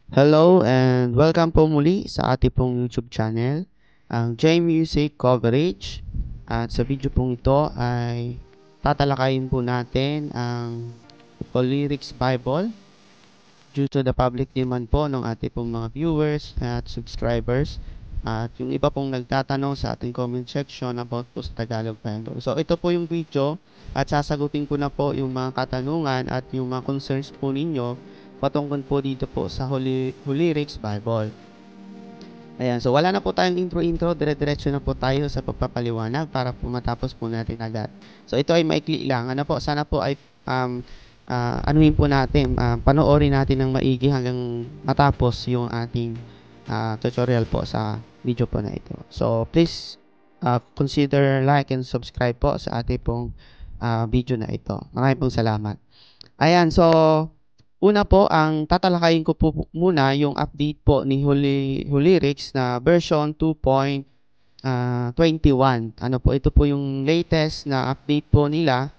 Hello and welcome po muli sa ating pong YouTube channel, ang J Music Coverage. At sa video pong ito ay tatalakayin po natin ang Lyrics Bible due to the public demand po ng ating pong mga viewers at subscribers. At yung iba pong nagtatanong sa ating comment section about po sa Tagalog Bible. So ito po yung video at sasagutin ko na po yung mga katanungan at yung mga concerns po ninyo patungkol po dito po sa Lyrics Bible. Ayan, so wala na po tayong intro, dire-diretso na po tayo sa pagpapaliwanag para po matapos po natin agad. So ito ay maikli lang. Ano po, sana po ay anuhin po natin, panoorin natin ng maigi hanggang matapos yung ating tutorial po sa video po na ito. So please consider like and subscribe po sa ating pong video na ito. Maraming pong salamat. Ayan, so una po, ang tatalakayin ko po muna yung update po ni Lyrics na version 2.21. Ano po, ito po yung latest na update po nila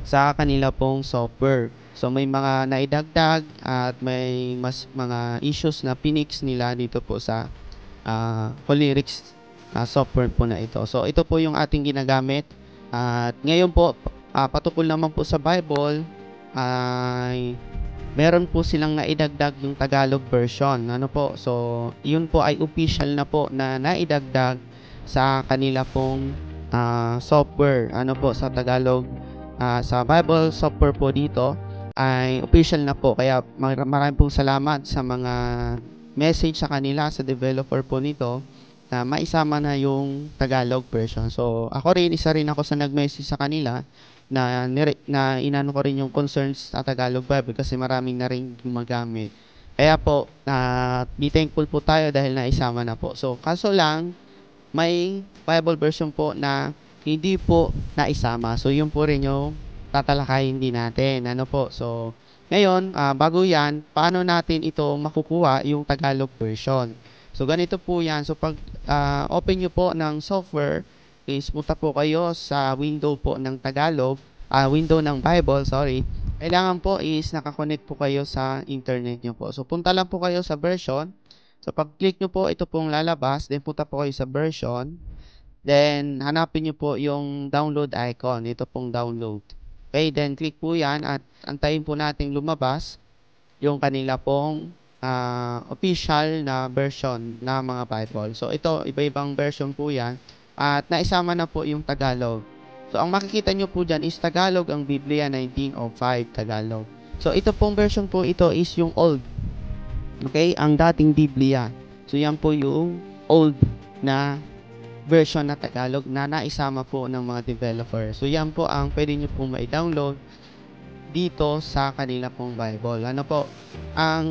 sa kanila pong software. So may mga naidagdag at may mas mga issues na pinix nila dito po sa Lyrics software po na ito. So ito po yung ating ginagamit. At ngayon po, patukol naman po sa Bible, ay meron po silang naidagdag yung Tagalog version. Ano po? So, yun po ay official na po na naidagdag sa kanila pong software. Ano po sa Tagalog, sa Bible software po dito ay official na po. Kaya maraming pong salamat sa mga message sa kanila, sa developer po nito, na maisama na yung Tagalog version. So, ako rin, isa rin ako sa nag-message sa kanila na inano ko rin yung concerns sa Tagalog Bible kasi maraming na rin gumagamit. Kaya po, be thankful po tayo dahil naisama na po. So, kaso lang, may Bible version po na hindi po naisama. So, yun po rin yung tatalakayin din natin. Ano po? So, ngayon, bago yan, paano natin ito makukuha yung Tagalog version? So, ganito po yan. So, pag open nyo po ng software, is punta po kayo sa window po ng Tagalog, window ng Bible, sorry. Kailangan po is nakakonect po kayo sa internet nyo po. So, punta lang po kayo sa version. So, pag-click nyo po, ito pong lalabas. Then, punta po kayo sa version. Then, hanapin nyo po yung download icon. Ito pong download. Okay, then click po yan at antayin po natin lumabas yung kanila pong official na version na mga Bible. So, ito, iba-ibang version po yan. At naisama na po yung Tagalog. So, ang makikita nyo po dyan is Tagalog ang Biblia 1905 Tagalog. So, ito pong version po ito is yung old. Okay? Ang dating Biblia. So, yan po yung old na version na Tagalog na naisama po ng mga developer. So, yan po ang pwede nyo po ma-download dito sa kanila pong Bible. Ano po? Ang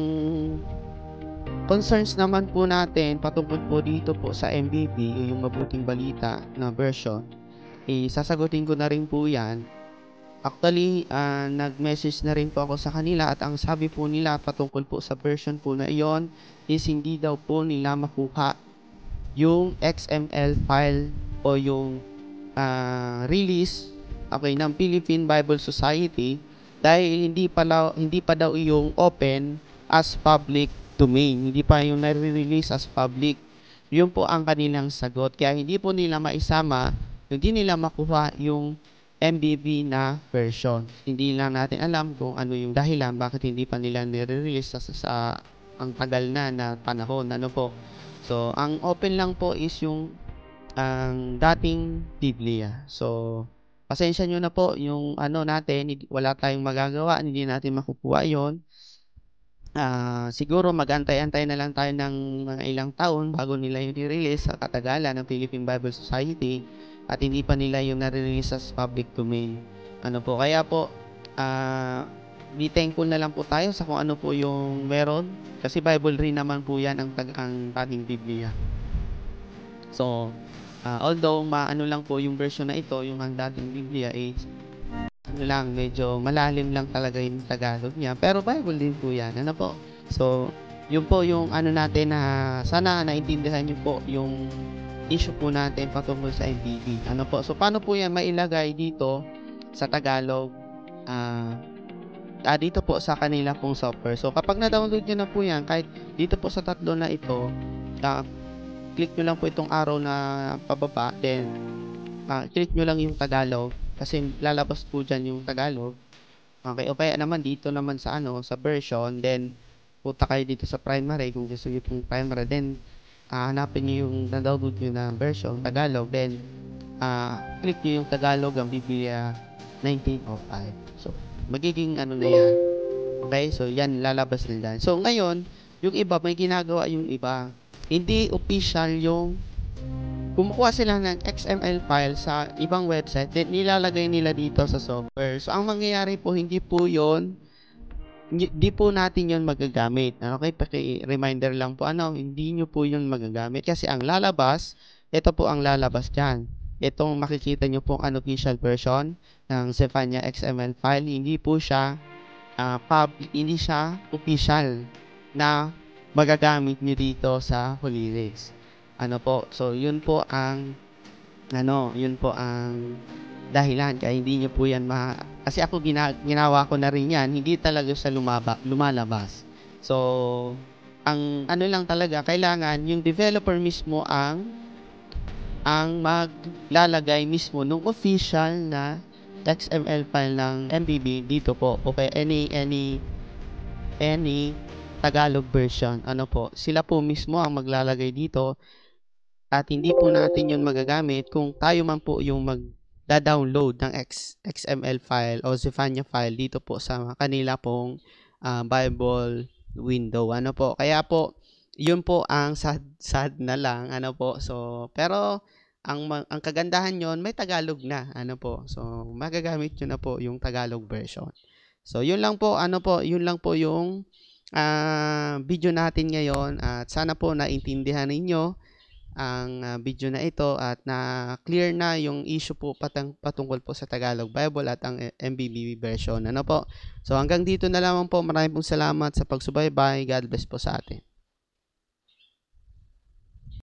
concerns naman po natin patungkol po dito po sa MBB, yung mabuting balita na version, sasagutin ko na rin po yan. Actually, nag-message na rin po ako sa kanila at ang sabi po nila patungkol po sa version po na iyon is hindi daw po nila makuha yung XML file o yung release ng Philippine Bible Society dahil hindi pa daw yung open as public domain. Hindi pa yung nare-release as public. Yun po ang kanilang sagot. Kaya hindi po nila maisama, hindi nila makuha yung MBB na version. Hindi lang natin alam kung ano yung dahilan bakit hindi pa nila nire-release sa ang tagal na panahon. Ano po? So, ang open lang po is yung ang dating Biblia. So, pasensya nyo na po yung natin, wala tayong magagawa, hindi natin makukuha yon. Siguro mag-antay-antay na lang tayo ng mga ilang taon bago nila yung i-release sa katagalan ng Philippine Bible Society at hindi pa nila yung na-release as public domain. Ano po, kaya po, be thankful na lang po tayo sa kung ano po yung meron kasi Bible rin naman po yan ang ating Biblia. So, although maano lang po yung version na ito, yung ang dating Biblia is medyo malalim lang talaga yung Tagalog niya. Pero Bible din po yan. Ano po? So, yun po yung natin na sana naintindihan nyo po yung issue po natin patungkol sa MBB. Ano po? So, paano po yan mailagay dito sa Tagalog dito po sa kanila pong software. So kapag na-download nyo na po yan, kahit dito po sa tatlo na ito, click nyo lang po itong arrow na pababa, then click nyo lang yung Tagalog kasi lalabas po dyan yung Tagalog. Okay, o kaya naman dito naman sa sa version, then punta kayo dito sa primary kung gusto nyo pong primary, then hanapin nyo yung na-download nyo na version Tagalog, then click nyo yung Tagalog ang Biblia 1905. So magiging na yan. Okay, so yan lalabas na dyan. So ngayon, yung iba may ginagawa, yung iba hindi official yung kumukuha sila ng XML file sa ibang website, then nilalagay nila dito sa software. So ang mangyayari po, hindi po natin yon magagamit. Okay, paki-reminder lang po, hindi nyo po yun magagamit kasi ang lalabas, ito po ang lalabas dyan. Itong makikita nyo po ang unofficial version ng Zephaniah XML file, hindi po siya hindi siya official na magagamit nyo dito sa Holy Race. So yun po ang dahilan kaya hindi nyo po yan kasi ako ginawa ko na rin yan, hindi talaga sa lumalabas. So ang lang talaga, kailangan yung developer mismo ang maglalagay mismo ng official na XML file ng MBB dito po, okay, any Tagalog version, sila po mismo ang maglalagay dito, at hindi po natin yun magagamit kung tayo man po yung magda-download ng XML file o Zephaniah file dito po sa kanila pong Bible window. Kaya po, yun po ang sad na lang, So, pero ang kagandahan yon, may Tagalog na, So, magagamit nyo na po yung Tagalog version. So, yun lang po, yun lang po yung video natin ngayon, at sana po naintindihan ninyo ang video na ito at na clear na yung issue po patungkol po sa Tagalog Bible at ang MBB version. So hanggang dito na lamang po. Maraming pong salamat sa pagsubaybay. God bless po sa atin.